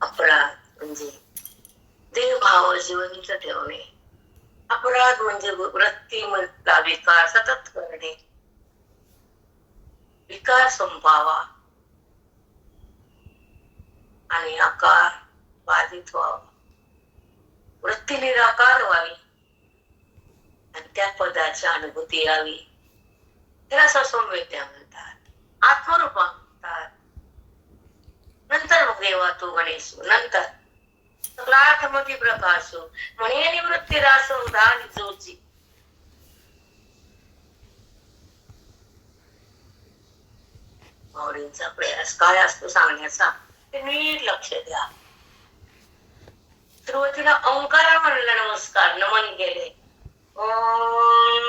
अपराध म्हणजे देहभाव जिवंत ठेवणे. अपराध म्हणजे वृत्तीमधला विकार सतत करणे. विकार संपावा आणि आकार बाधित व्हावा. वृत्ती निराकार व्हावी आणि त्या पदाची अनुभूती यावी. त्याला सौम्यता म्हणतात, आत्मरूपा म्हणतात. नंतर मग देवा तू गणेश, नंतर लाखमती प्रकाशो म्हणे निवृत्ती रासो उदान जोची. माऊलींचा प्रयास काय असतो सांगण्याचा ते नीट लक्ष द्या. सुरुवातीला ओंकार म्हणलं, नमस्कार नमन केले. ओम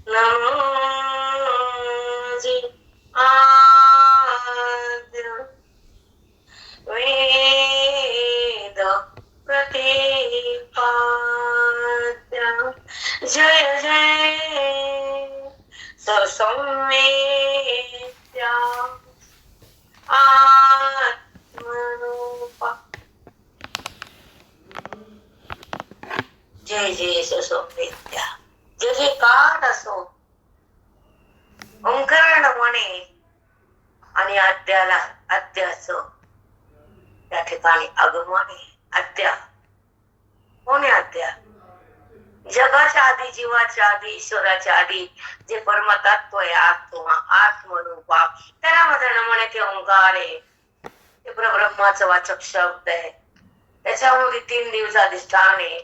नमो आद्य वेद प्रतिपाद्य जय जय सौम्येत्या आत्मरूपा. जय जय सौम्येत्या. जय जयकार असो ओंकार म्हणे आणि आद्याला आद्याचं त्या ठिकाणी आगमन आहे. आद्या कोण आहे? आद्या जगाच्या आधी, जीवाच्या आधी, ईश्वराच्या आधी जे परमतत्व आहे, आत्मा आत्मरूपा, त्याला माझं म्हणे ते ओंकार आहे. ते परब्रह्माचं वाचक शब्द आहे. त्याच्यामध्ये 3 दिवसाधिष्ठान आहे.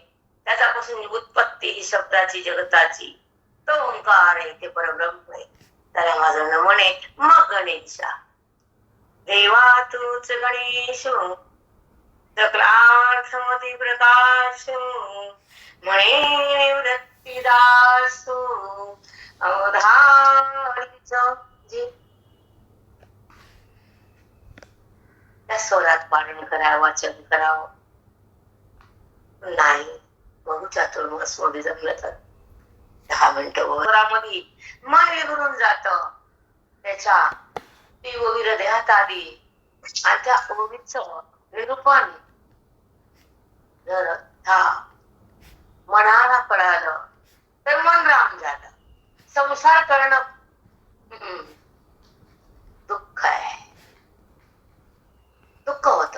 त्याच्यापासून उत्पत्ती ही शब्दाची जगताची तो ओंकार आहे. ते परब्रह्म आहे. त्याला माझं नमन आहे. मग गणेशा देवा तूच गणेश सकलार्थमती प्रकाश म्हणे निवृत्तीदासो अवधारीच जी. त्या स्वरात पालन करावं, वाचन करावं. नाही बघू चातुर्मास मध्ये जमलं तर 10 मिनिटं स्वरामध्ये मन विघरून जात. त्याच्या ती ओवी हृदयात आली आणि त्या ओवीचं निरूपण जर मनाला कळालं तर मन राम झालं. संसार करणं दुःख आहे, दुःख होत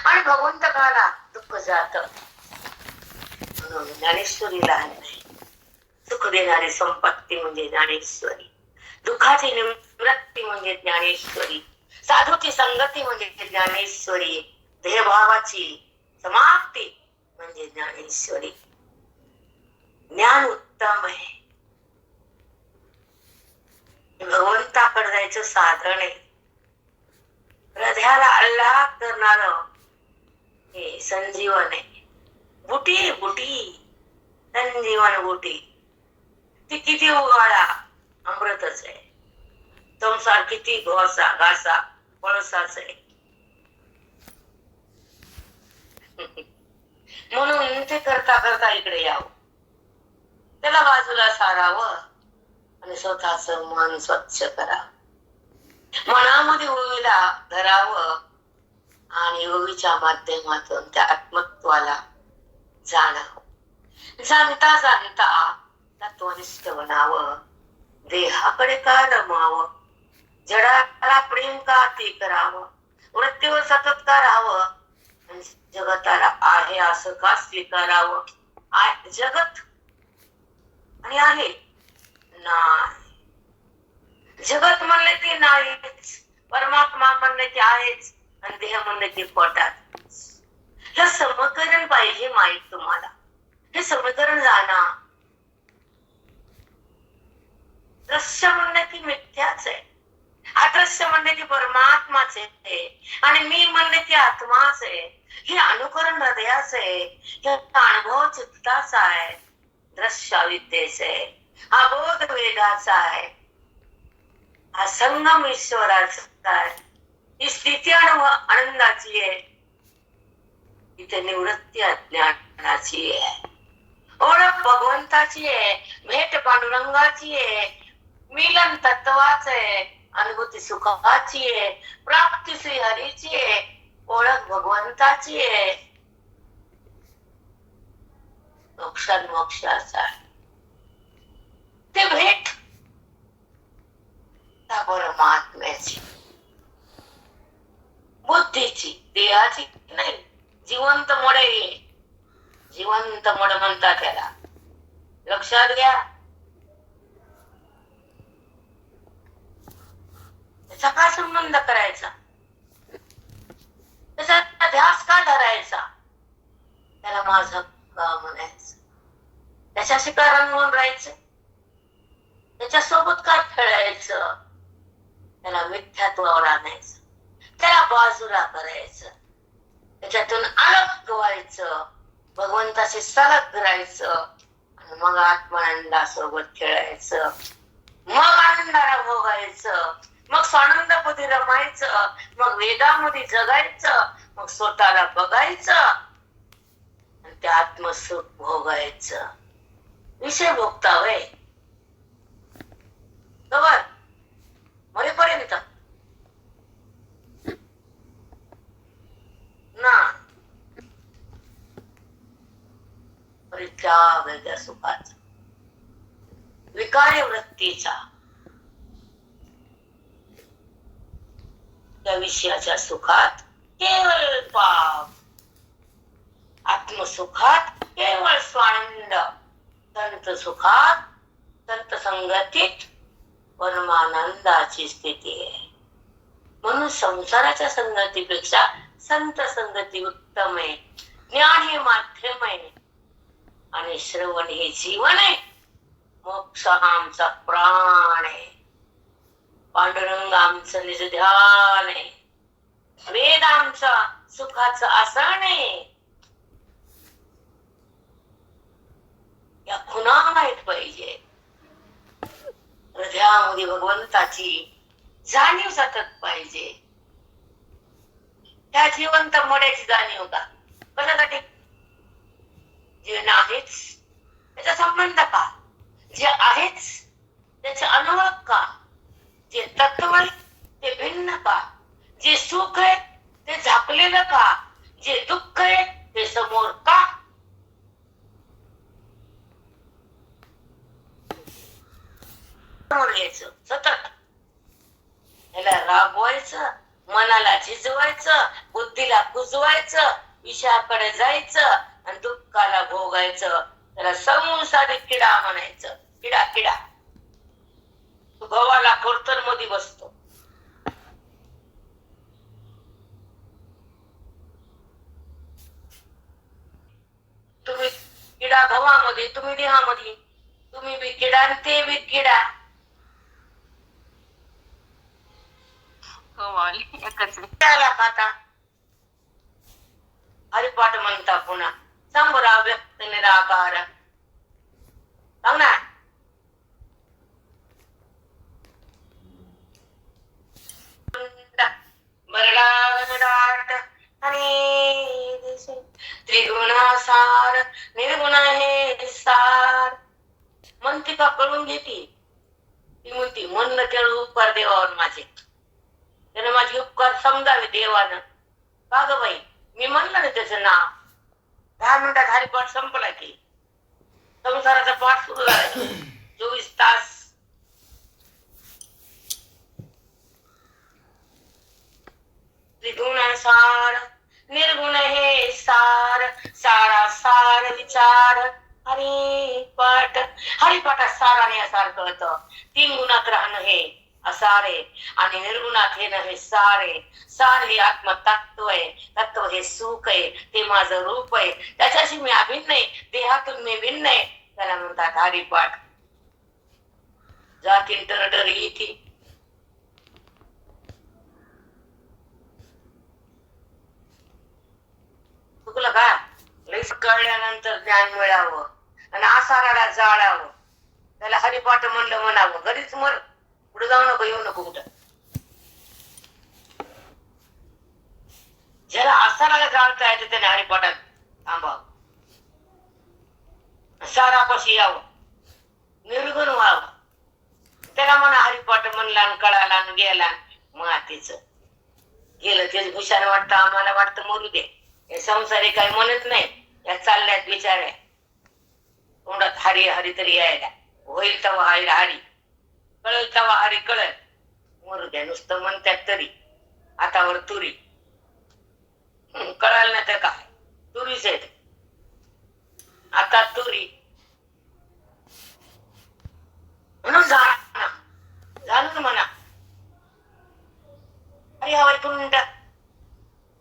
आणि भगवंतकाला दुःख जात. म्हणून ज्ञानेश्वरीला नाही, सुख देणारी संपत्ती म्हणजे ज्ञानेश्वरी, दुःखाची निवृत्ती म्हणजे ज्ञानेश्वरी, साधूची संगती म्हणजे ज्ञानेश्वरी, देहभावाची समाप्ती म्हणजे ज्ञानेश्वरी. ज्ञान उत्तम आहे, भगवंताकडे जायचं साधन आहे. हृदयाला आल्हाद करणार हे संजीवन आहे. बुटी बुटी संजीवन बुटी, ती किती उगाळा अमृतच आहे. संसार किती घासा पळसाच आहे. म्हणून ते करता करता इकडे यावं, त्याला बाजूला सारावं आणि स्वतःच मन स्वच्छ करावं. मनामध्ये ओवीला धरावं आणि ओवीच्या माध्यमातून त्या आत्मत्वाला जाणावं. जाणता जाणता तत्वनिष्ठ बनावं. देहाकडे का रमावं, जडाला प्रेम का ते करावं, वृत्तीवर सतत का राहावं, जगताला आहे असं का स्वीकारावं. जगत आणि आहे नाही. जगत म्हणले ते नाहीच, परमात्मा म्हणले ते आहेच आणि देह म्हणले ते पोटात. हे समीकरण पाहिजे माहित तुम्हाला. हे समीकरण जाणं. दृश्य म्हणले की मिथ्याच आहे, अदृश्य म्हणले की परमात्माच आहे आणि मी म्हणले की आत्माच आहे. हे अनुकरण हृदयाच आहे, हे अनुभव चित्ताचा आहे, दृश्य अविद्येच आहे, हा बोध वेदाचा आहे, हा संगम ईश्वराचा आहे, ही स्थिती आनंदाची आहे, इथे निवृत्ती अज्ञानाची आहे, ओळख भगवंताची आहे, भेट पांडुरंगाची आहे, मिलन तत्वाच आहे, अनुभूती सुखाची आहे, प्राप्ती श्री हरीची आहे, ओळख भगवंताची आहे, मोक्षाचा ते भेट त्या परमात्म्याची, बुद्धीची, देहाची नाही. जिवंत मोडे, जिवंत मोड म्हणतात त्याला, लक्षात घ्या. त्याचा काय संबंध करायचा, त्याचा ध्यास का धरायचा, त्याला माझं का म्हणायचं, त्याच्याशी का रंगून राहायचं, त्याच्यासोबत का खेळायचं, त्याला मिथ्यात्वावर आणायचं, त्याला बाजूला करायचं, त्याच्यातून अलग व्हायचं, भगवंताशी सलग राहायचं, आणि मग आत्मानंदासोबत खेळायचं, मग आनंदाला भोगायचं, मग स्वानंदपदी रमायचं, मग वेदामध्ये जगायचं, मग स्वतःला बघायचं आणि ते आत्मसुख भोगायचं. विषय भोगता वय कवर मरेपर्यंत ना, परित्याग वेगळ्या सुखाचा, विकारी वृत्तीचा, त्या विषयाच्या सुखात केवळ पाप, आत्मसुखात केवळ स्वानंद, संत सुखात, संत संगतीत परमानंदाची स्थिती आहे. म्हणून संसाराच्या संगतीपेक्षा संत संगती उत्तम आहे. ज्ञान हे माध्यम आहे आणि श्रवण हे जीवन आहे. मोक्ष हा आमचा प्राण आहे. पांडुरंग आमचं निज ध्यान आहे. वेद आमचा सुखाचं आसन आहे. या खुणा माहित पाहिजे. हृदयामध्ये भगवंताची जाणीव सतत पाहिजे. त्या जिवंत मोड्याची जाणीव का, कशासाठी, जे नाहीच त्याचा संबंध का, जे आहेच त्याचे अनुभव का, जे तत्व आहे ते भिन्न का, जे सुख आहे ते झाकलेलं का, जे दुःख आहे ते समोर का. समोर घ्यायचं सतत, याला राबवायचं, मनाला झिजवायचं, बुद्धीला कुजवायचं, विषयाकडे जायचं आणि दुःखाला भोगायचं. त्याला संसारिक किडा म्हणायचं. किडा किडा तू गव्हाला खोडतर मध्ये बसतो. तुम्ही किडा गव्हामध्ये, तुम्ही देहामध्ये, तुम्ही बी किडा आणि ते बी किडा. त्याला खाता हरिपाठ म्हणता पुन्हा संभरा व्यक्त निराकार. सांग ना. बरडाट आणि त्रिगुणासार निर्गुण हे सार. म्हणती का कळून घेती. ती म्हणती म्हणलं तेवढं उपकार देवावर माझे, त्याने माझे उपकार समजावे देवानं. का ग बाई, मी म्हणलं ना त्याचं नाव. 10 मिनिटात हरिपाठ संपला की संसाराचा पाठ सुरू झाला. 24 तास त्रिगुण सार निर्गुण हे सार. सारा सार विचार हरिपाठ. हरिपाठात साराने असार कळतं. 3 गुणात राहणं हे असारे आणि निर्गुणात हे नव्हे सारे. सार हे आत्मतत्व आहे. तत्व हे सुख आहे. ते माझं रूप आहे. त्याच्याशी मी अभिन्न आहे. देहातून मी भिन्न आहे. त्याला म्हणतात हरिपाठ. जाती टरटर येते. चुकलं का, लईच कळल्यानंतर ज्ञान मिळावं आणि आसाराला जाळावं. त्याला हरिपाठ म्हणलं म्हणावं. घरीच मर, पुढे जाऊ नको, येऊ नको कुठं. ज्याला आसाराला जाळता येते त्याने हरिपाठात थांबावं. सारापाशी यावं, निर्गुण व्हावं. त्याला म्हणा हरिपाठ म्हणला आणि कळाला आणि गेला मातीच. गेलं तेच भूषण वाटतं, आम्हाला वाटतं मरू दे, हे संसारी काही म्हणत नाही, या चालल्यात बिचाऱ्या तोंडात हरी हरी तरी यायला, होईल तेव्हा हरी हरी, कळेल तेव्हा हरी कळेल, मरू द्या नुसतं म्हणतात तरी हातावर तुरी, कळाल नाही तर काय, तुरीच आहेत आता तुरी, म्हणून झालं ना म्हणा. अरे हवाय करून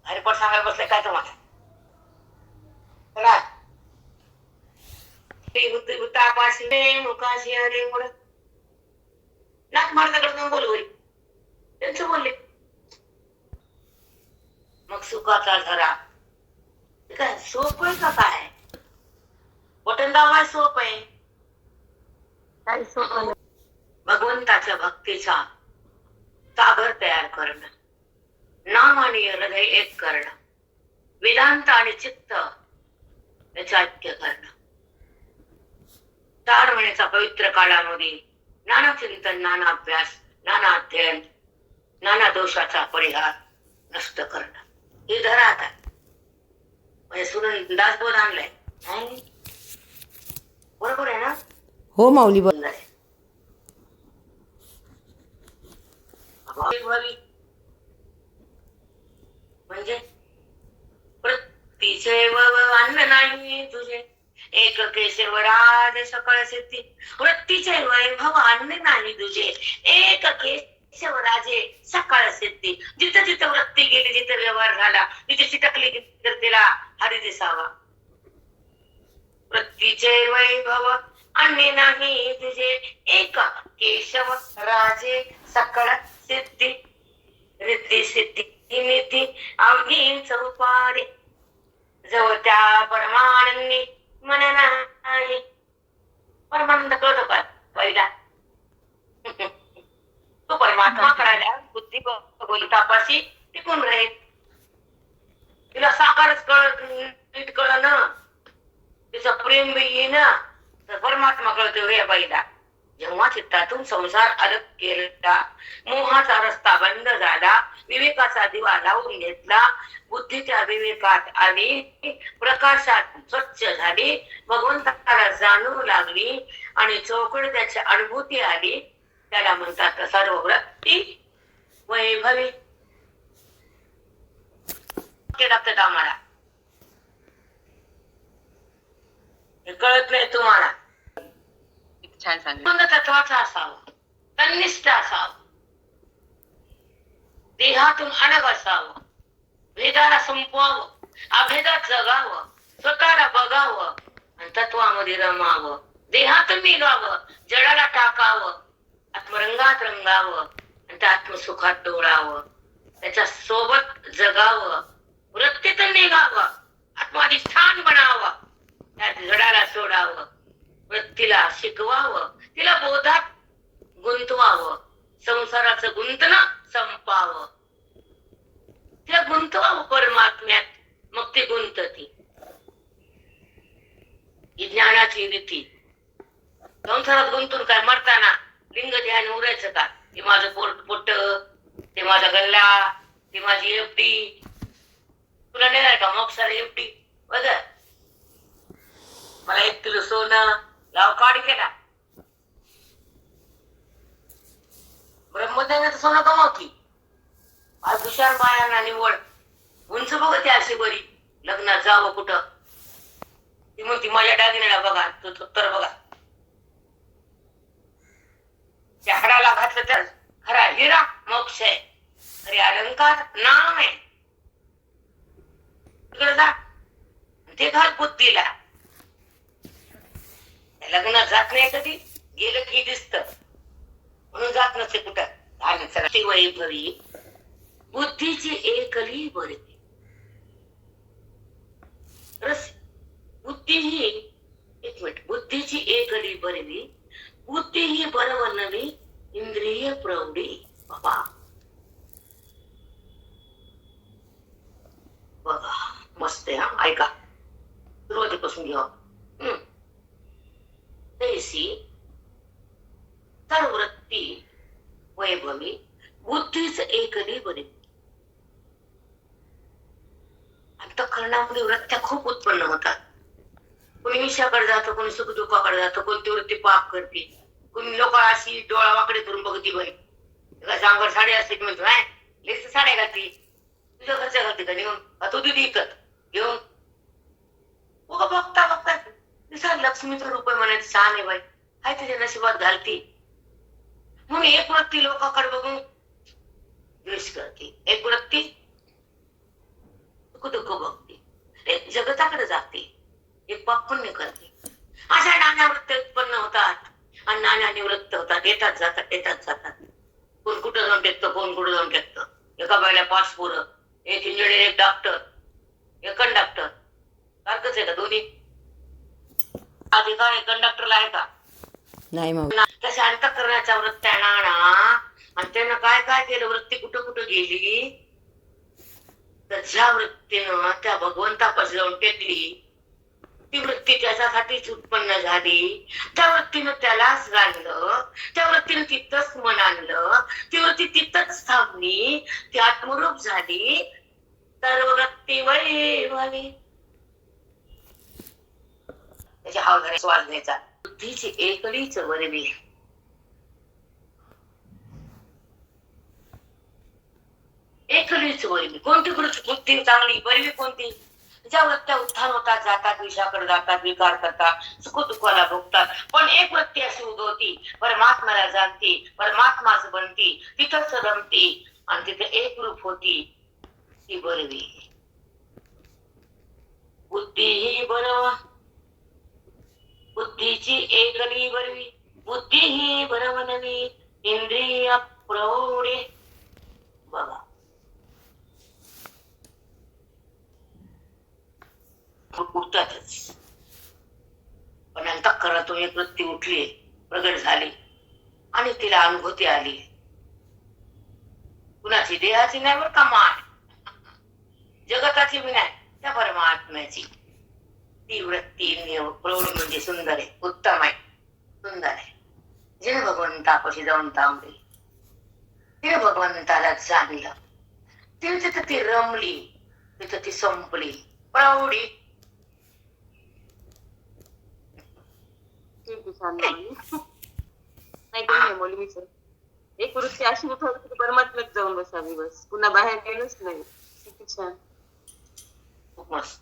अरे पण सांगायला बसले काय तुम्हाला तापाशी मुखाशी अरे म्हणून नाक मारण्याकडे बोलू त्यांचं बोलले. मग सुखाचा झरा काय सोप आहे का काय, बटन दाबाय सोप आहे काय, सोप भगवंताच्या भक्तीचा सागर तयार करणं, नाम आणि हृदय एक करणं, वेदांत आणि चित्त याचे ऐक्य करणं. 4 महिन्याचा पवित्र काळामध्ये नाना चिंतन, नाना अभ्यास, नाना अध्ययन, नाना दोषाचा परिहार नष्ट करणं, हे धरा आता. म्हणजे सुरण दासबोध आणलाय बरोबर आहे ना. हो माऊली. म्हणजे प्रतीचे अन्न नाही तुझे, एक केशवराज सकळ सिद्धी, वृत्तीचे वैभव अन्न नाही तुझे, एक केशवराजे सकळ सिद्धी. जिथं जिथं वृत्ती गेली, जिथं व्यवहार झाला, तिथे चिटकली तर तिला हरी दिसावा. वृत्तीचे वैभव अन्य नाही तुझे, एक केशव राजे सकळ सिद्धी, रिद्धी सिद्धी निधी अवघी चौपारी, जवळ त्या परमानंदी मन नाही. परमानंद कळतो का पहिला, तो परमात्मा कळायला बुद्धी भगवंतापाशी टिकून राहील. तिला साकारच नीट कळ ना, तिचं प्रेम बी ना, तर परमात्मा कळतो हे बाईला. जेव्हा चित्तातून संसार अलग केला, मोहाचा रस्ता बंद झाला, विवेकाचा दिवा लावून घेतला, बुद्धी त्या विवेकात आली, प्रकाशात स्वच्छ झाली, भगवंताला जाणू लागली आणि चौकड त्याची अनुभूती आली, त्याला म्हणतात सर्व वृत्ती वैभवी. लागतात आम्हाला, हे कळत नाही तुम्हाला. छान सांगितलं. तत्वाचा असावं, तन्निष्ठ असावं, देहातून अलग असावं, भेदाला संपवावं, अभेदात जगावं, स्वतःला बघावं आणि तत्वामध्ये रमावं, देहातून निघावं, जडाला टाकावं, आत्मरंगात रंगावं आणि त्या आत्मसुखात डोळावं, त्याच्या सोबत जगावं, वृत्तीतून निघावं, आत्माधिष्ठान बनावं, त्या जडाला सोडावं, वृत्तीला शिकवावं, तिला बोधात गुंतवावं, संसाराचं गुंतणं संपावं, तिला गुंतवावं परमात्म्यात, मग ती गुंतती. ही ज्ञानाची रीती. संसारात गुंतून काय मरताना लिंग ध्यान उरायचं का, ते माझं पोट, ते माझा गल्ला, ते माझी एफडी, तुला नाही का मोक्षाला एफडी बघ, मला 1 किलो सोनं लाव काढ केला, ब्रह्मदेवाने तर सोनं कमावती. आज हुशार बायांना निवड उंच बघते अशी बरी, लग्नात जावं कुठं, ती म्हणती माझ्या दागिन्याला बघा, तो तर बघा, त्या हाडाला घातलं तर खरा हिरा मोक्ष आहे, खरे अलंकार नाम आहे. तिकडे जा ते घाल बुद्धीला. लग्नात जात नाही कधी, गेलं की दिसत म्हणून जात नसते कुठं. वैभवी बुद्धीची एकली बरी, बुद्धी ही, एक मिनिट, बुद्धीची एकली बरवी, बुद्धी ही बरवणवी, इंद्रिय प्रौढी. बाबा बघा मस्त आहे हा, ऐका सुरुवातीपासून घ्या. तैसी सर्ववृत्ती वैभवी बुद्धीच एकली बरी, मनामध्ये वृत्त्या खूप उत्पन्न होतात. कोणी विषयाकडे जातो, कोणी सुखदुःखाकडे जातो, कोणती वृत्ती पाप करते, कोणी लोक अशी डोळा वाकडे करून बघती बाई अंगावर साडी असते की म्हणतो काय लेस साड्या घालती, तुझ्या घरच्या घालते का नेऊन तू दिली इकत घेऊन बघता बघता दिसा लक्ष्मीचं रूप आहे म्हणायचं छान आहे बाई हाय तुझ्या नशिबात घालती. म्हणून एक वृत्ती लोकांकडे बघून द्वेष करते, एक वृत्ती दुःख बघते, एक जगताकडे जाते, एक पाप पुण्य करते. अशा नाना वृत्ती उत्पन्न होतात आणि नाना निवृत्त होतात, येतात जातात. कोण कुठं जाऊन टेकतं, कोण कुठं जाऊन टेकतं. एका बाईला 5 पोरं, एक इंजिनियर, एक डॉक्टर, एक कंडक्टर. सारखंच आहे का दोन्ही? अधिकार कंडक्टरला आहे का? नाही माऊली. तशा अंतःकरणाच्या वृत्त्या नाना आणि त्यानं काय काय केलं, वृत्ती कुठं कुठं गेली, तर ज्या वृत्तीनं त्या भगवंतापाशी जाऊन टेकली ती वृत्ती त्याच्यासाठीच उत्पन्न झाली. त्या वृत्तीनं त्यालाच गाणलं, त्या वृत्तीनं तिथंच मन आणलं, ती वृत्ती तिथंच थांबली, ती आत्मरूप झाली. सर्व वृत्ती वैवली त्याच्या हावधाने श्वास घ्यायचा. बुद्धीची एकलीच वरवी, एकलीच वरवी. कोणती बुद्धी चांगली वरवी कोणती? ज्या वृत्त्या उत्थान होतात, जातात, विषयाकडे जातात, विकार करतात, सुख दुःखाला भोगतात, पण एक वृत्ती अशी उगवती, परमात्म्याला जाणती, परमात्माच बनती, तिथंच रमती आणि तिथे एक रूप होती, ती बरवी. बुद्धी ही बरवा, बुद्धीची एकली बरवी, बुद्धी ही बरवनवी, इंद्रिय प्रौढे. बघा उठतातच, पण अंतःकरणातून एक वृत्ती उठली, प्रगट झाली आणि तिला अनुभूती आली. कुणाची देहाची नाही बरं का, मान जगताची बी नाही, त्या परमात्म्याची. ती वृत्ती प्रौढ म्हणजे सुंदर आहे, उत्तम आहे, सुंदर आहे. जिने भगवंतापाशी जाऊन थांबली, तिने भगवंताला जाणलं, तिने तिथं ती रमली, तिथं ती संपली. प्रौढी एक वृत्ती अशी उठवली की परमात्म्यात जाऊन बसावी, बस पुन्हा बाहेर गेलंच नाही. किती छान, खूप मस्त.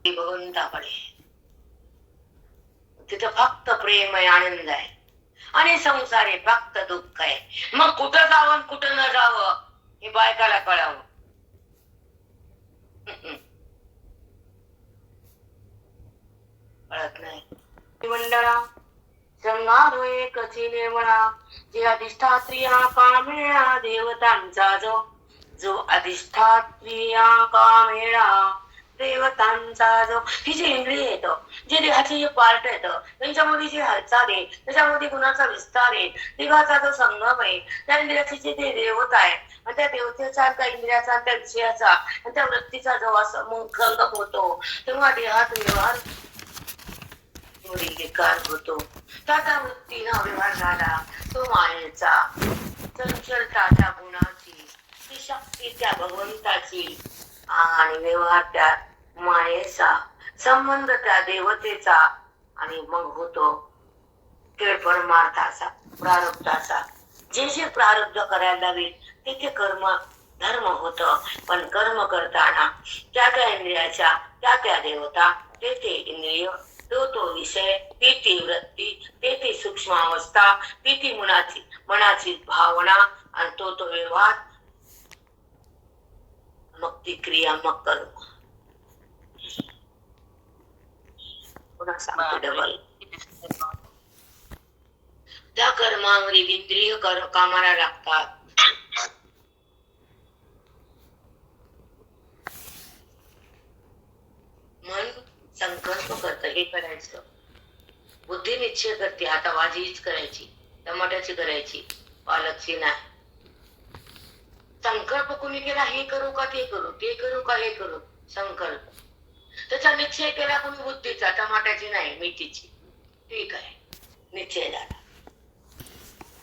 भगवंताकडे तिथं फक्त प्रेम आहे, आनंद आहे आणि संसार आहे फक्त दुःख आहे. मग कुठं जावं कुठं न जावं हे बायकाला कळावं. कळत नाही. मंडळा संगारो एकची निर्मळा, जे अधिष्ठात्रिया कामेळा देवतांचा जो अधिष्ठात्रिया कामेळा देवतांचा जो. ही जी इंद्रिय येतं, जे देहाचे जे पार्ट येतं, त्यांच्यामध्ये जी हालचाल आहे, त्याच्यामध्ये गुणाचा विस्तार आहे, देवाचा जो संगम आहे, त्या इंद्रियाचे जे ते देवता आहे आणि त्या देवतेचा त्या इंद्रियाचा त्या विषयाचा आणि त्या वृत्तीचा जेव्हा संगम होतो तेव्हा देहात व्यवहार विकार होतो. त्या वृत्तीनं व्यवहार झाला तो मायेचा, चंचलता त्या गुणाची, ती शक्ती त्या भगवंताची आणि व्यवहार त्या मायेचा, संबंध त्या देवतेचा आणि मग होतो केळ परमार्थाचा, प्रारब्धाचा. जे जे प्रारब्ध करायला लागेल ते कर्म धर्म होत. पण कर्म करताना त्या इंद्रियाच्या त्या देवता, ते इंद्रिय, तो विषय, ती वृत्ती, ते सूक्ष्म अवस्था, ती मनाची भावना आणि तो व्यवहार, मग ती क्रिया, मग कर्म. पुन्हा सांगते डबल. त्या कर्मामध्ये इंद्रिय कामाला लागतात. मन संकल्प करत हे करायचं, बुद्धी निश्चय करते आता भाजीच करायची, टमाट्याची करायची, पालकची नाही. संकल्प कुणी केला, हे करू का ते करू, ते करू का हे करू, संकल्प. त्याचा निश्चय केला कुणी बुद्धीचा, टमाट्याची नाही मेथीची, ठीक आहे, निश्चय झाला.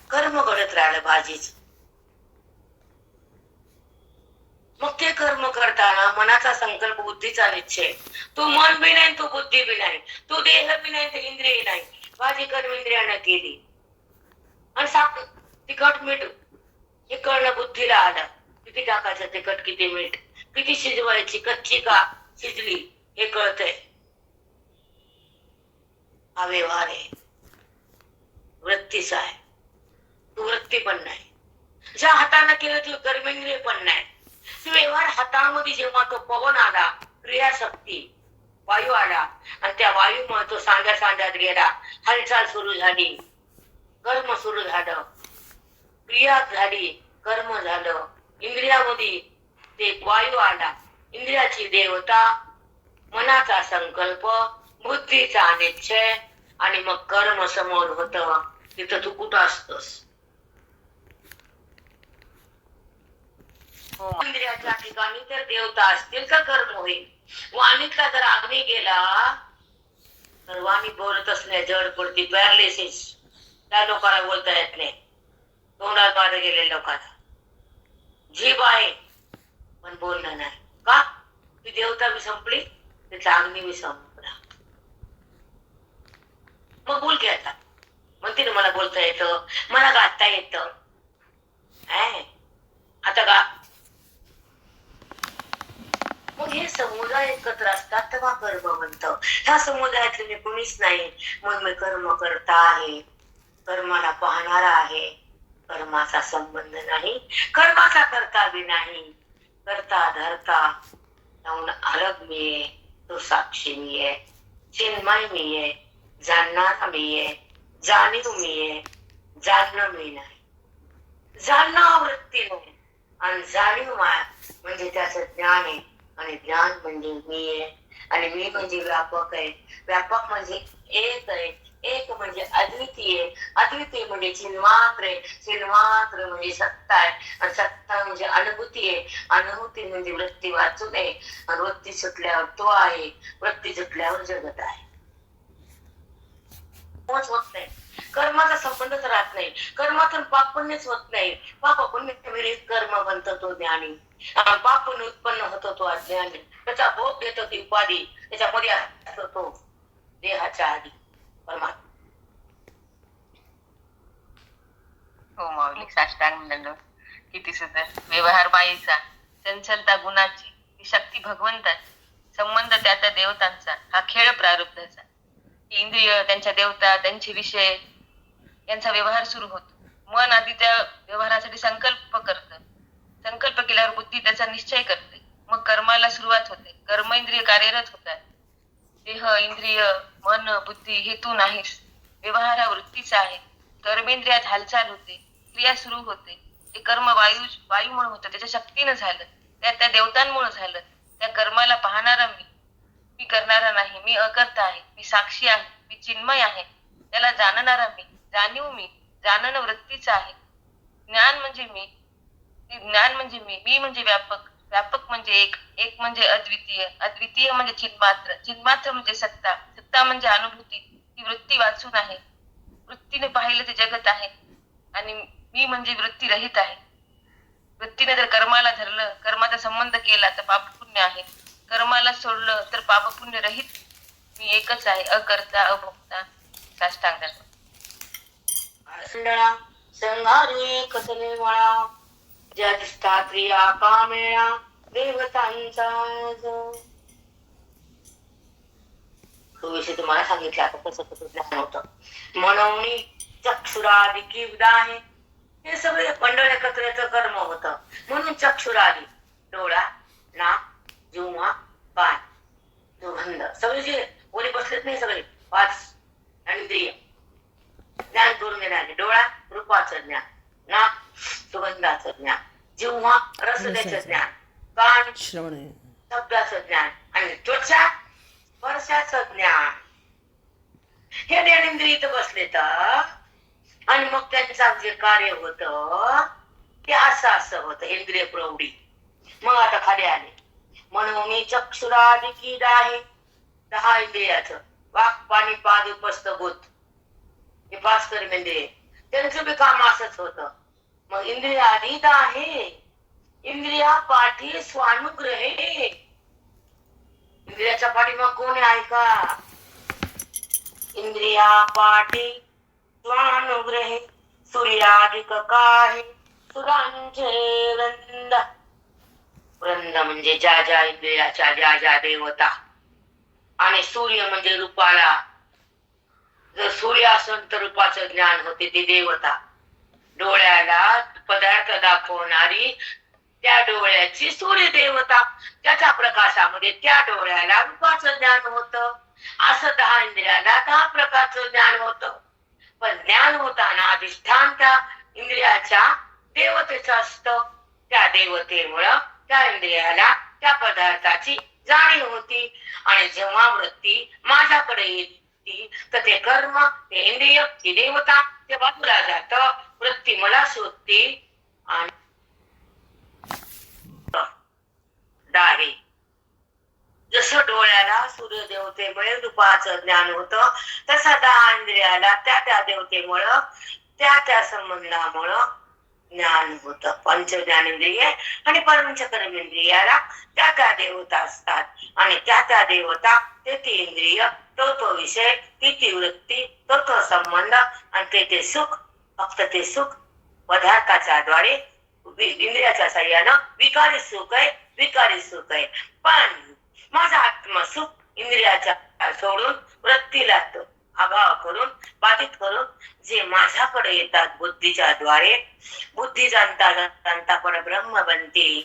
कर्म घडत राहिलं भाजीच. मग ते कर्म करताना मनाचा संकल्प केवळ बुद्धीचा निश्चय. तू मन बी नाही, तू बुद्धी बी नाही, तू देह बी नाही, तर इंद्रिय नाही. माझी कर्मेंद्रियानं केली आणि साख तिखट मीठ हे कळणं बुद्धीला आलं. किती टाकायचं तिखट, किती मीठ, किती शिजवायची, कच्ची का शिजली हे कळतंय. हा व्यवहार आहे, वृत्तीचा आहे. तू वृत्ती पण नाही. ज्या हाताने केलं ते कर्मेंद्रिय पण नाही. तो व्यवहार हातामध्ये जेव्हा तो पवन आला, क्रियाशक्ती वायू आला आणि त्या वायूमुळे तो सांध्या सांध्यात गेला, हालचाल सुरू झाली, कर्म सुरू झालं, क्रिया झाली, कर्म झालं. इंद्रियामध्ये ते वायू आला, इंद्रियाची देवता, मनाचा संकल्प, बुद्धीचा निश्चय आणि मग कर्म समोर होत. तिथं तू कुठं असतोस? इंद्रियाच्या ठिकाणी तर देवता असतील का कर्म होईल? वाणीतला जर अग्नी गेला तर वाणी बोलतच नाही, जड पडती, पॅरालिसिस. त्या लोकांना बोलता येत नाही. तोंडात वाढ गेले लोकांना. जीभ आहे पण बोलणं नाही. का? ती देवता बी संपली, त्याचा अग्नी बी संपला. मग बोल की आता. म्हणते ना मला बोलता येतं, मला गाता येतं. आता गा. मग हे समुदाय एकत्र असतात तेव्हा कर्म बनतं. ह्या समुदायातले मी कुणीच नाही, मग मी कर्म करता आहे, कर्माला पाहणारा आहे. कर्माचा संबंध नाही, कर्माचा करता बी नाही. करता धरता जाऊन अलग मी आहे, तो साक्षी मी आहे, चिन्मय मी आहे, जाणणारा मी आहे, जाणीव मी आहे, जाणणं मी नाही. जाणणं वृत्ती नाही आणि जाणीव म्हणजे त्याचं ज्ञान आहे. आणि ज्ञान म्हणजे मी आहे आणि मी म्हणजे व्यापक आहे. व्यापक म्हणजे एक आहे, एक म्हणजे अद्वितीय, अद्वितीय म्हणजे चिन्मात्र आहे, चिन्मात्र म्हणजे सत्ता आहे आणि सत्ता म्हणजे अनुभूती आहे, अनुभूती म्हणजे वृत्ती वाचू नये आणि वृत्ती सुटल्यावर तो आहे, वृत्ती सुटल्यावर जगत आहे. होत नाही, कर्माचा संबंधच राहत नाही. कर्मातून पाप पुण्यच होत नाही. पाप पुण्य विरहित कर्म बनतो तो ज्ञानी, पाप पुण्य उत्पन्न होतो तो अज्ञानी. त्याचा भोग घेतो ती उपाधी, त्याच्यामध्ये असतो तो देहाच्या आधी परमात्मा. हो माऊली, साष्टांग दंड. किती सुंदर. व्यवहार मायेचा, चंचलता गुणाची, ती शक्ती भगवंताची, संबंध त्या त्या देवतांचा, हा खेळ प्रारब्धाचा. इंद्रिय, त्यांच्या देवता, त्यांचे विषय यांचा व्यवहार सुरू होतो. मन आधी त्या व्यवहारासाठी संकल्प करतं. संकल्प केल्यावर बुद्धी त्याचा निश्चय करते. मग कर्माला सुरुवात होते. कर्म इंद्रिय कार्यरत होतात. देह, इंद्रिय, मन, बुद्धी हे तू नाहीस. व्यवहार हा वृत्तीचा आहे. कर्मेंद्रियात हालचाल होते, क्रिया सुरू होते. ते कर्म वायूमुळे होतं, त्याच्या शक्तीनं झालं, त्या देवतांमुळे झालं. त्या कर्माला पाहणारा मी करणारा नाही. मी अकर्ता आहे, मी साक्षी आहे, मी चिन्मय आहे. त्याला जाणणारा मी, जाणीव मी, जाणणं वृत्तीचं आहे. ज्ञान म्हणजे मी म्हणजे व्यापक, व्यापक म्हणजे एक, एक म्हणजे अद्वितीय, अद्वितीय म्हणजे चिन्मात्र, चिन्मात्र म्हणजे सत्ता, सत्ता म्हणजे अनुभूती. ती वृत्ती वाचून आहे. वृत्तीने पाहिलं ते जगत आहे आणि मी म्हणजे वृत्ती रहित आहे. वृत्तीने जर कर्माला धरलं, कर्माचा संबंध केला तर पाप पुण्य आहे. कर्माला सोडलं तर पाप पुण्य रहित मी एकच आहे, अकर्ता अभोक्ता. साष्टांग दंड. संहारे कसले मळा, ज्या दिसता क्रिया कामेळा देवतांचा. तो विषय तुम्हाला सांगितला आता कसं कसं ज्ञान होतं. म्हणून चक्षुरादी किवदा आहे, हे सगळे मंडळ एकत्रेचं कर्म होतं. म्हणून चक्षुरादी डोळा, नाक, जिव्हा, कान, सुगंध, सगळे जे ओली बसलेत नाही, सगळे 5 इंद्रिय ज्ञान करून देणारे. डोळा रूपाचं ज्ञान, नाक सुगंधाचं ज्ञान, जिव्हा रसण्याचं ज्ञान, कान शब्दाचं ज्ञान आणि त्वचा स्पर्शाचं ज्ञान. हे ज्ञानेंद्रिय इथं बसले तर आणि मग त्यांचं जे कार्य होतं ते असं होतं, इंद्रिय प्रौढी. मग आता खाली आले. म्हणून चक्षुरादी कीड आहे 10 इंद्रियाचं, वाक पाणी पाद उपस्थ भूत, हे 5 कर्मेंद्रिय. त्यांचं बी काम असंच होतं. मग इंद्रियाधीत आहे, इंद्रिया पाठी स्वानुग्रहे. इंद्रियाच्या पाठीमाग कोण आहे ऐका. इंद्रिया पाठी स्वानुग्रहे सूर्याधिक काहे सुरांचे वृंद. वृंद म्हणजे ज्या ज्या इंद्रियाच्या ज्या ज्या देवता, आणि सूर्य म्हणजे रूपाला. जर सूर्य असेल तर रूपाचं ज्ञान होते, ती देवता. डोळ्याला पदार्थ दाखवणारी त्या डोळ्याची सूर्य देवता, त्याच्या प्रकाशामध्ये त्या डोळ्याला रूपाचं ज्ञान होतं. असं 10 इंद्रियाला 10 प्रकारचं ज्ञान होतं. पण ज्ञान होताना अधिष्ठान त्या इंद्रियाच्या देवतेचं असतं. त्या देवतेमुळं त्या इंद्रियाला त्या पदार्थाची जाणीव होती. आणि जेव्हा वृत्ती माझ्याकडे येते तर ते कर्म, ते इंद्रिय, ती देवता ते बाजूला जात. वृत्ती मला शोधते आणि दाही. जसं डोळ्याला सूर्य देवतेमुळे रूपाचं ज्ञान होतं, तसा 10 इंद्रियाला त्या त्या देवतेमुळं त्या त्या संबंधामुळं ज्ञान होतं. पंच ज्ञानेंद्रिय आणि पंचकर्मेंद्रियाला त्या त्या देवता असतात. आणि त्या त्या देवता, ते ती इंद्रिय, तो तो विषय, ती ती वृत्ती, तो तो संबंध, आणि ते ते सुख, फक्त ते सुख पदार्थाच्या द्वारे इंद्रियाच्या साह्यानं विकारी सुख आहे, विकारी सुख आहे. पण माझा आत्मसुख इंद्रियाच्या सोडून वृत्तीला अभाव करून, बाधित करून जे माझ्याकडे येतात बुद्धीच्या द्वारे, बुद्धी जाणता जाणता परब्रह्म बनते,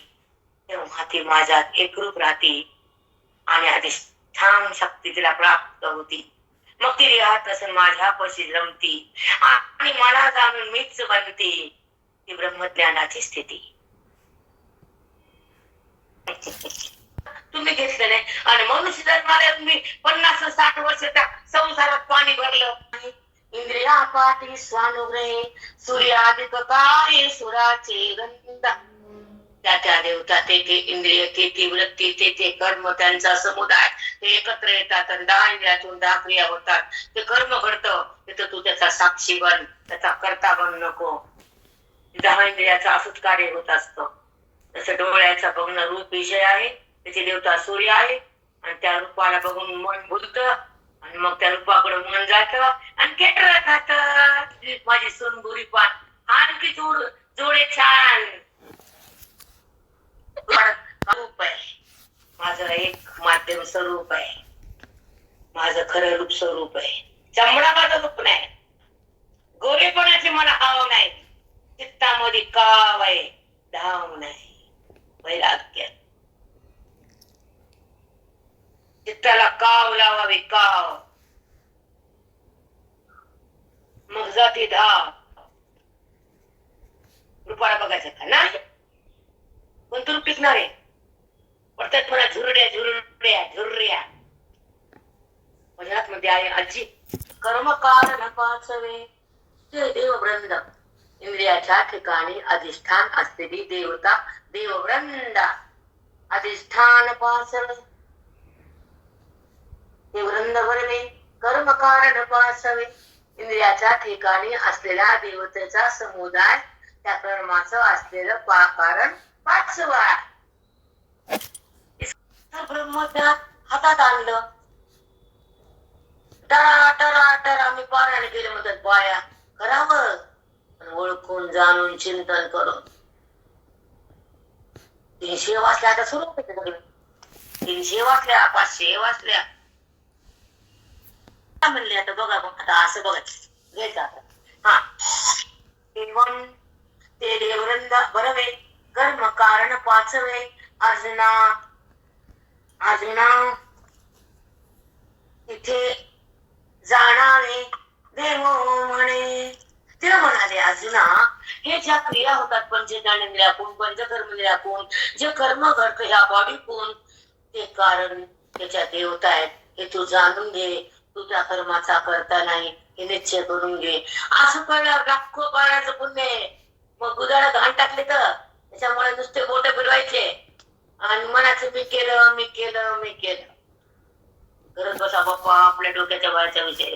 तेव्हा ती माझ्यात एकरूप राहते आणि अधिष्ठान शक्ती तिला प्राप्त होती. मग ती राहत असून माझ्यापाशी रमती आणि मला जाणून मीच बनते. ती ब्रह्मज्ञानाची स्थिती. तुम्ही घेतलं नाही. आणि मनुष्य जन्माला तुम्ही 50-60 वर्ष त्या संसारात पाणी भरलं. इंद्रिया पाठी स्वानुग्रहे सूर्याधिक काहे सुराचे गंध. त्या त्या देवता, ते ते इंद्रिय, ते ती वृत्ती, ते ते कर्म, त्यांचा समुदाय, ते एकत्र येतात आणि 10 इंद्रियातून 10 क्रिया होतात. ते कर्म घडतं, तिथं तू त्याचा साक्षी बन, त्याचा कर्ता बन नको. 10 इंद्रियाचं असंच कार्य होत असतं. जसं डोळ्याचा बघणं रूप विषय आहे, त्याची देवता सूर्य आहे, आणि त्या रूपाला बघून मन भुलत, आणि मग त्या रूपाकडे मन जात आणि केटर खात. माझी सून गोरी पान आणखी जोडे छान रूप आहे. माझं एक माध्यम स्वरूप आहे, माझं खरं रूप स्वरूप आहे. चमडा माझं रूप नाही, गोरेपणाची मला हाव नाही, चित्तामध्ये काव आहे, धाव नाही. वैराग्य. चित्ताला काव लावावी, काव, मग जाती धाव. रूपाला बघायचं का नाही, कोणतं रूप टिकणार आहे? पडतात मला झुरड्या झुरड्या झुर्या. गुजरात मध्ये आहे आजी. कर्म कारण पाचवे ते देववृंद. इंद्रियाच्या ठिकाणी अधिष्ठान असलेली देवता देववृंद. अधिष्ठान पाचवे ते वृंद भरले. कर्म कारण पाचवे इंद्रियाच्या ठिकाणी असलेल्या देवतेचा समुदाय, त्या कर्माचं असलेलं कारण 5वा. ब्रह्मज्ञान हातात आणलं. टरा टरा टरा मी पारायण केलं म्हणतात बाया. करावं ओळखून जाणून चिंतन करून. 300 वाचल्या आता सुरू होते. 300 वाचल्या, 500 वाचल्या म्हणले. आता बघा, आता असं बघायचं घ्यायचं आता. हा, ते देववृंद भरवे. कर्म कारण 5वे. अर्जुना तिथे जाणारे देव म्हणे. ते म्हणाले अर्जुना, हे ज्या क्रिया होतात पंचज्ञानेंद्रियाकून, पंचकर्मेंद्रियाकून, जे कर्म घडतं ह्या बॉडीकून, ते कारण त्याच्या देवता आहेत. हे तू जाणून घे. तू त्या कर्माचा करता नाही हे निश्चय करून घे. असं कळलं लाखो पाण्याचं पुण्य आहे. मग गुदाला घाण टाकले तर त्याच्यामुळे नुसते बोट फिरवायचे आणि म्हणायचं मी केलं मी केलं मी केलं. करत बसा बाप्पा आपल्या डोक्याच्या बाहेरच्या विषय.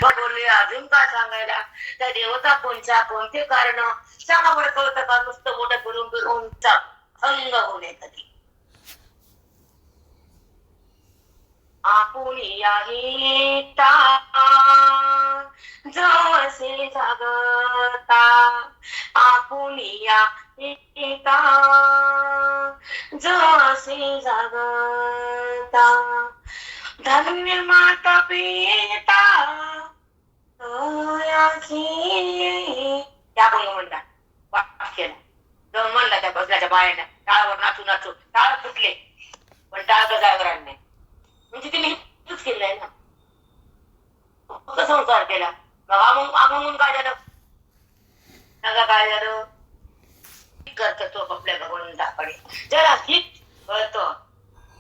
बोलले अजून काय सांगायला? त्या देवता कोणच्या, कोणते कारण सांगा बरं, कळतं का? नुसतं बोट फिरून फिरून अंग होऊन येतं. आपुली आहे ता जसे जागता आपुली आहे ता जसे जागता धन्य माता पिता तयाची त्या भंग म्हणला वाक्याला जर म्हणला त्या बसल्याच्या बायाला टाळावर नाचू नाचू टाळ फुटले पण टाळ जागरण नाही म्हणजे तिने हेच केलंय ना फक्त संसार केला मग काय झालं नका काय झालं करतो तो आपल्या भगवंताकडे ज्याला हित कळतं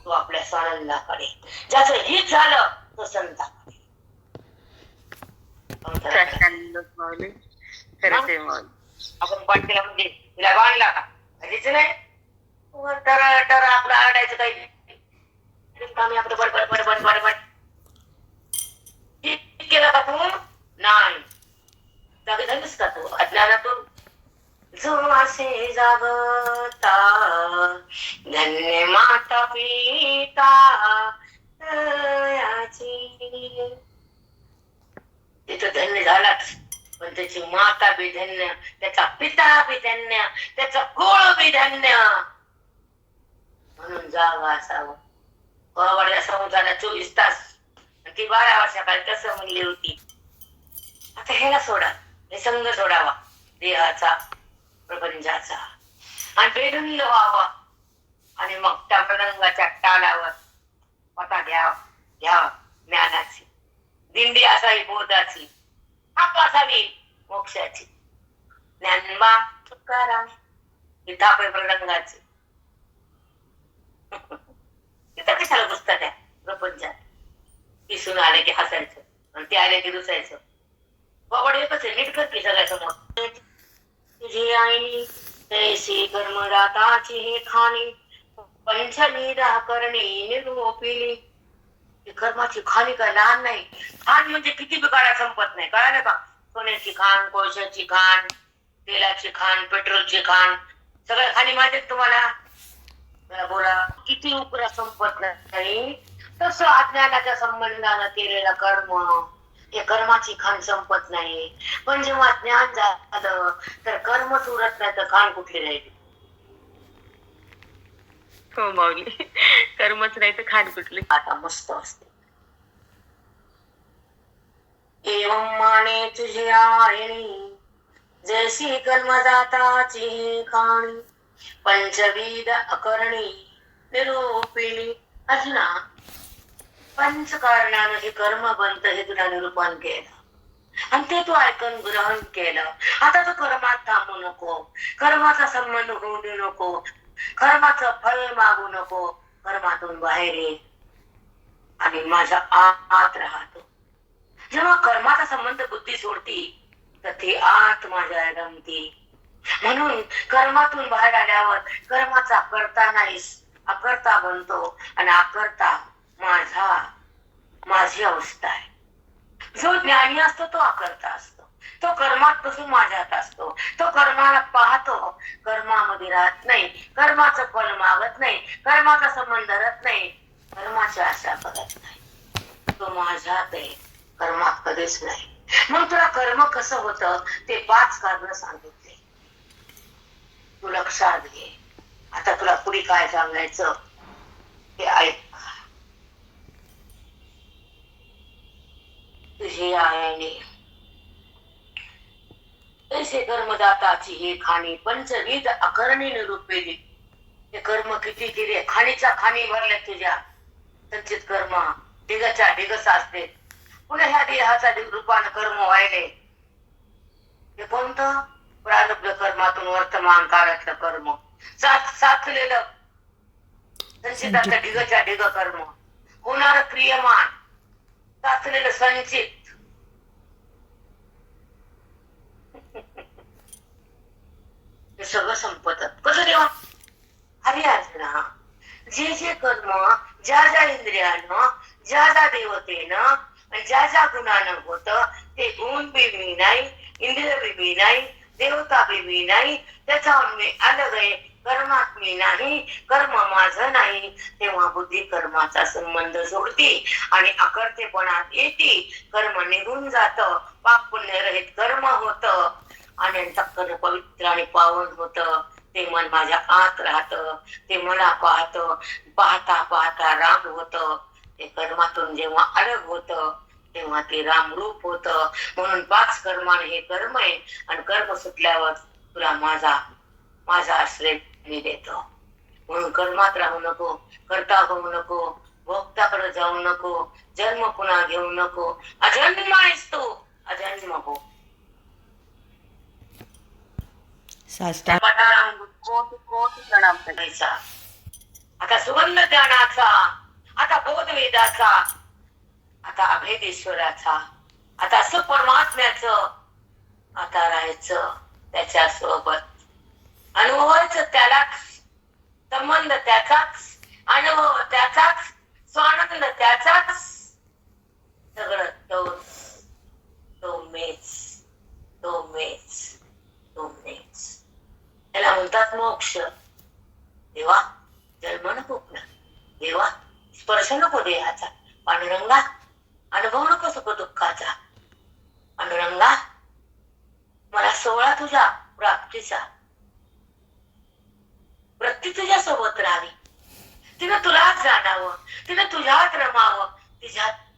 तो आपल्या स्वानंदाकडे ज्याचं हित झालं तो संताकडे साष्टांग माऊली खरंच आहे माऊली. आपण पाठ केला म्हणजे तिला बांधला का कधीच नाही टर टर आपलं आडायचं काही आम्ही आपलं बडबड बडबड बडबड केलं का तू नाही जागे झालीस का तू अज्ञानातून जो असे जागता धन्य माता पिता तयाची तिथं धन्य झालाच पण त्याची माता बी धन्य त्याचा पिता बी धन्य त्याचा कुळ बी धन्य म्हणून जागा असावं कोवाड्या संसारात 24 तास ती 12 वर्षाकाळी कसं म्हणली होती आता ह्याला सोडा हे संघ सोडावा देहाचा प्रपंचाचा आणि बेधुंद व्हावा आणि मग त्या मृदंगाच्या तालावर पता घ्यावा ज्ञानाची दिंडी असावी बोधाची हाक असावी मोक्षाची ज्ञानबा तुकाराम ही थापे मृदंगाची तिथं कशाला बसतात त्या प्रपंचात किसून आले की हसायचं आणि ते आले की रुसायचं बाबा एकच आहे नीट करते सगळ्या समोर तुझी आई तैसी कर्मदाताची हे खाणी पंचलीदा करणे निरूपिली कर्माची खाणी काय लहान नाही खाण म्हणजे किती बी काळा संपत नाही कळालं का सोन्याची खाण कोळशाची खाण तेलाची खाण पेट्रोलची खाण सगळ्या खाणी माहिती आहेत तुम्हाला बोला किती उपरा संपत नाही तसं अज्ञानाच्या संबंधानं केलेलं कर्म हे कर्माची खाण संपत नाही पण जेव्हा ज्ञान झालं तर कर्मच उरत नाही तर खाण कुठली राहिली हो माऊली कर्मच नाही तर खाण कुठली आता मस्त असते एवं माने तुझे आयणी जैसी कर्मदाताची खाणी पंचविध अकरणी निरूपिणी अर्जुना पंचकारणानं हे कर्म बनत हे तुला निरूपण केलं आणि ते तू ऐकून ग्रहण केलं आता तू कर्मात थांबू नको कर्माचा संबंध होऊ देऊ नको कर्माचं फळ मागू नको कर्मातून बाहेर ये आणि माझ्या आत राहतो जेव्हा कर्माचा संबंध बुद्धी सोडती तर ती आत माझ्या रमती म्हणून कर्मातून बाहेर आल्यावर कर्माचा करता नाहीस अकर्ता बनतो आणि अकर्ता माझी अवस्था आहे जो ज्ञानी असतो तो अकर्ता असतो तो कर्मात पासून माझ्यात असतो तो कर्माला पाहतो कर्मामध्ये राहत नाही कर्माचं फल मागत नाही कर्माचा संबंध धरत नाही कर्माची आशा करत नाही तो माझ्यात आहे कर्मात कधीच नाही मग तुला कर्म कसं होतं ते 5 कारण सांगितले तू लक्षात घे आता तुला पुढे काय सांगायचं ते ऐक तुझे आयाने ऐसे कर्मदाताची हे खाणी पंचविध अकरणी निरूपेली हे कर्म किती केले खाणीच्या खाणी भरल्या तुझ्या संचित कर्म ढिगच्या ढिगस असते पुन्हा ह्या देहाचा रूपानं कर्म व्हायले हे कोणतं प्रारब्ध कर्मातून वर्तमान काळातलं कर्म साचलेलं संचिताचं ढिगच्या ढिग कर्म होणार क्रियमान साचलेलं संचित हे सगळं संपत कसं देवा अरे अर्जुना जे जे कर्म ज्या ज्या इंद्रियानं ज्या ज्या देवतेनं ज्या ज्या गुणानं होत ते गुण बी मी नाही इंद्रिय बी मी नाही देवता बी मी नाही त्याच्यावर मी अलग आहे कर्मात मी नाही, कर्म माझं नाही, तेव्हा बुद्धी कर्माचा संबंध सोडते आणि अकर्तेपणात येते. कर्म निघून जात, पाप पुण्य रहित कर्म होत आणि अंतःकरण पवित्र आणि पावन होत. ते मन माझ्या आत राहत, ते मला पाहत, पाहता पाहता राम होत. ते कर्मातून जेव्हा अलग होत तेव्हा ते रामरूप होत. म्हणून 5 कर्माने हे कर्म आहे आणि कर्म सुटल्यावर तुला माझा माझा आश्रय मी देतो. म्हणून कर्मात राहू नको, करता होऊ नको, भोक्ताकडे जाऊ नको, जन्म पुन्हा घेऊ नको. अजन्म आहेस तू, अजन्म हो. साष्टांग कोटी कोटी प्रणाम करते. करायचा. आता सुगंध ज्ञानाचा, आता बोधवेदाचा, आता अभेदेश्वराचा, आता सुपरमात्म्याचं, आता राहायचं त्याच्या सोबत, अनुभवायचं त्यालाच, संबंध त्याचाच, अनुभव त्याचाच, स्वानंद त्याचाच, सगळं तोच, तो मीच, तो मीच, तो मीच. त्याला म्हणतात मोक्ष. देवा जन्म नको ना, देवा स्पर्श नको देहाचा, पांडुरंगा अनुभव नको सुख दुःखाचा, पांडुरंगा मला सोहळा तुझ्या प्राप्तीचा, वृत्ती तुझ्या सोबत राहावी, तिनं तुलाच जाणावं, तिनं तुझ्यात रमावं,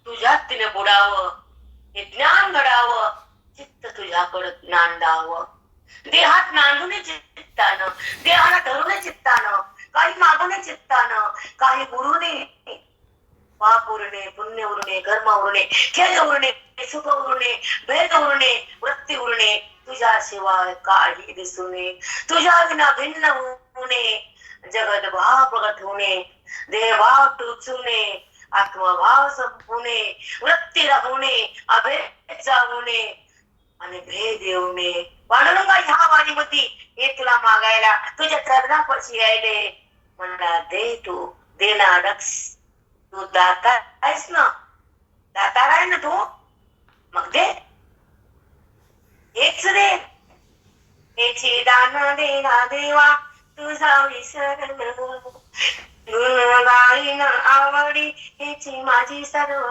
तुझ्यात तिने बुडावं, हे ज्ञान घडावं, चित्त तुझ्याकडे नांदावं. देहात नांदून चित्तानं, देहाला धरून चित्तानं, काही मागून चित्तानं, काही उरुणे, पाप उरणे, पुण्य उरणे, कर्म उरणे, खेळ उरणे, सुख उरणे, भेद उरणे, वृत्ती उरणे, तुझ्याशिवाय काही दिसू नये, तुझ्या विना भिन्न होणे, जगत भाव प्रगट होणे, देहभाव टोचूने, आत्मभाव संपवणे, वृत्ती राहणे, अभेद जाऊने आणि भेद येऊने. पांडुरंगा ह्या वाणीमती हे तुला मागायला, तुझ्या चरणापाशी यायले. मला दे तू, देणारच तू, दाता आहेस ना, दातार आहे ना तू, मग दे, हेच दे. हेची दान देना देवा तुझा विसर, गुण गाईन आवडी हेची माझी सर्व,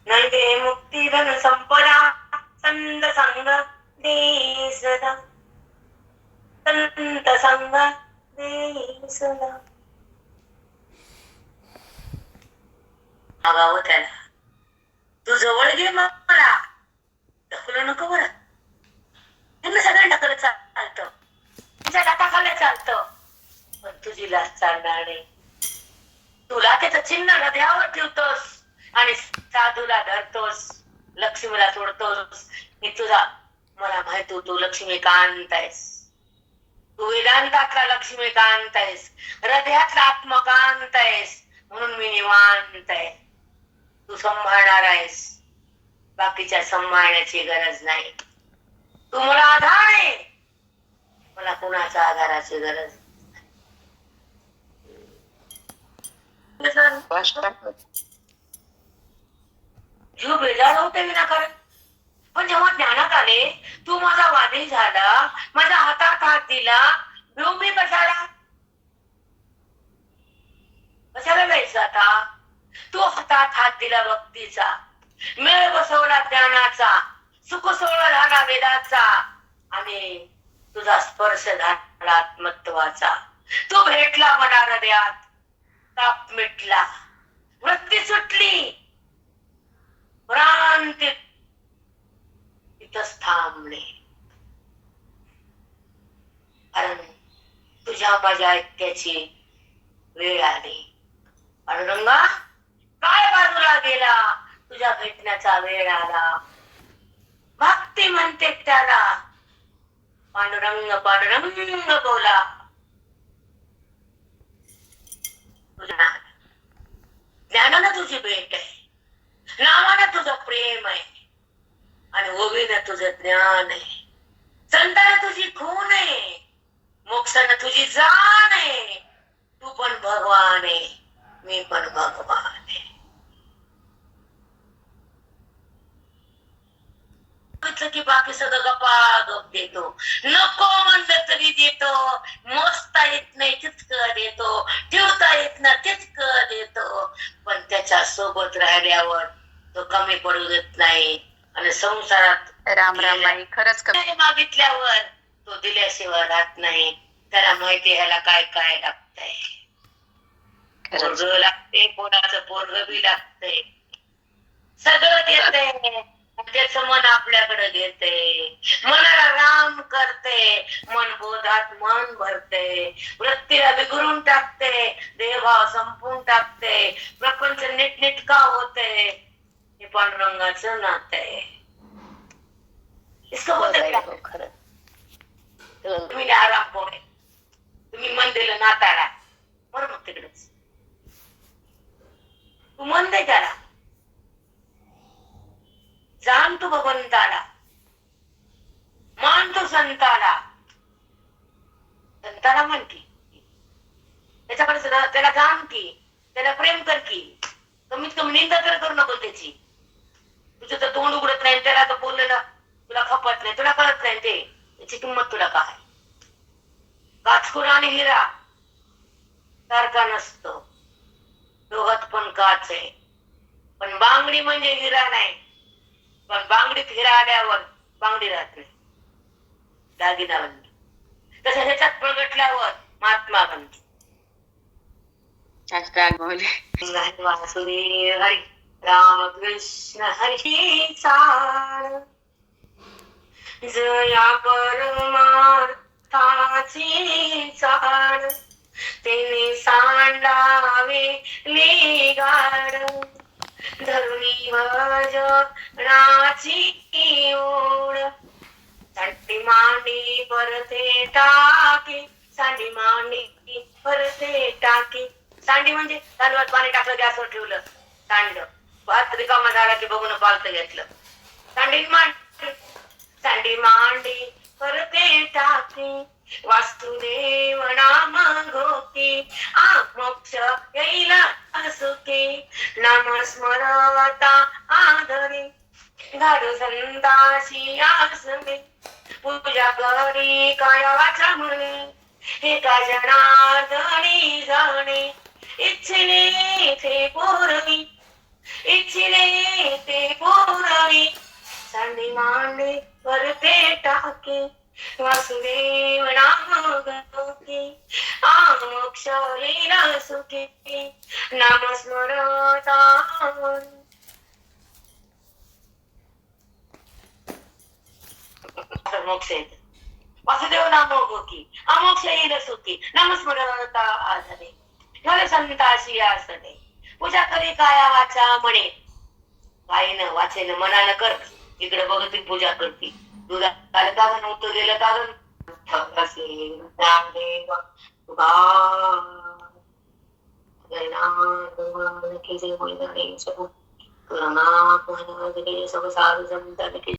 नैवे मुक्ती धन संपदा, संत संग दे सदा, संत संग दे सदा. मागावं त्याला, तू जवळ घे मला, ढकलू नको बरं. तुम्ही सगळं ढकलत चालतं, तुझ्या दाताखाली चालतं, पण तुझी लाच चालणार नाही. तुला त्याचं चिन्ह हृदयावर ठेवतोस आणि साधूला धरतोस, लक्ष्मीला सोडतोस. मी तुझा, मला माहित तू लक्ष्मीकांत आहेस, तू वेदांतातला लक्ष्मीकांत आहेस, हृदयातला आत्मकांत आहेस, म्हणून मी निवांत आहे. तू सांभाळणार आहेस, बाकीच्या सांभाळण्याची गरज नाही. तू मला आधार आहे, मला कुणाच्या आधाराची गरज नाही. जीव बेजार होते विनाकारण, पण जेव्हा ज्ञानात आले, तू माझा वादी झाला, माझ्या हातात हात दिला, भिऊ मी कशाला, कशाला जायचं आता. तू हातात हात दिला भक्तीचा, मेळ बसवला ज्ञानाचा, सुख सोहळा झाला वेदाचा आणि तुझा स्पर्श झाला आत्मत्वाचा. तू भेटला मला हृदयात, ताप मिटला, वृत्ती सुटली, भ्रांती इथंच थांबले. कारण तुझ्या माझ्या ऐक्याची वेळ आली. पांडुरंगा काय बाजूला गेला, तुझ्या भेटण्याचा वेळ आला. भक्ती म्हणते त्याला, पांडुरंग पांडुरंग बोला. ज्ञानानं तुझी भेट आहे, नावानं तुझं प्रेम आहे आणि ओवीनं तुझं ज्ञान आहे. संतानं तुझी खून आहे, मोक्षानं तुझी जाण आहे. तू पण भगवान आहे, मी पण भगवान आहे. की बाकी बाकी सगळं गप देतो. नको म्हणलं तरी देतो. मोजता येत नाही तितकं देतो. ठेवता येत ना तितकं देतो. पण त्याच्या सोबत राहिल्यावर तो कमी पडू देत नाही. आणि संसारात राम राम आई, खरंच कमी. मागितल्यावर तो दिल्याशिवाय राहत नाही. त्याला माहिती ह्याला काय काय लागतंय. पोरग लागते, पोराचं पोरग बी लागतंय. सगळं देते. त्याच मन आपल्याकडे घेते. मनाला राम करते. मन बोधात मन भरते. वृत्तीला बिघडून टाकते. देहभाव संपून टाकते. प्रपंच नीटनेटका होते. हे पांडुरंगाचं नातं आहे. इसको बोलते काय? तुम्ही आराम पोहे, तुम्ही मन दिलं नाताला, बरं मग तिकडेच तू मन दे त्याला. जाण तू भगवंताला, मान तू संताला. संताला म्हण की, त्याच्याकडे त्याला जाण की, त्याला प्रेम कर की. कमीत कमी निंदा तर करू नको त्याची. तुझं तर तोंड उघडत नाही, त्याला तर बोललेलं तुला खपत नाही, तुला कळत नाही ते त्याची किंमत तुला काय. काचकुर आणि हिरा सारखा नसतो. दोघात पण काच आहे. पण बांगडी म्हणजे हिरा नाही. पण बांगडीत हिरा आल्यावर बांगडी राहत नाही, दागिना बनतो. तसं ह्याच्यात प्रगटल्यावर महात्मा बनतो. वासुदेव हरी रामकृष्ण हरी चाळ. जया परमार्थाची चाळ. तेने सांडावे लेगाड. धरुणी भजनाची ओढ. सांडी मांडी परते टाकी. सांडी मांडी परते टाकी. सांडी म्हणजे तांदूळात पाणी टाकलं, गॅसवर ठेवलं, सांडलं. भात रिकामा झाला की बघून पालत घेतलं. सांडी मांडी, सांडी मांडी परते टाकी. वासुदेव नाम घोकी. मोक्ष येईल सुखी. नाम स्मरता आधरी. धाडू संताशी आसने. पूजा करी काय वाचा म्हणे. एका जनार्दनी जाणे. इच्छिले ते पूर्वी. इच्छिले ते पूर्वी. सांडी मांडी परते टाके. वासुदेव नाम घोकी. मोक्ष येईल सुखी. नाम स्मरता. मोक्ष येत. वासुदेव नाम घोकी. मोक्ष येईल सुखी. नाम स्मरता आधरे. झाले संताशी आसने. पूजा करी काया वाचा म्हणे. कायनं वाचेन मनानं कर. इकडे बघत पूजा करती. तुला आलं का नव्हतं गेलं का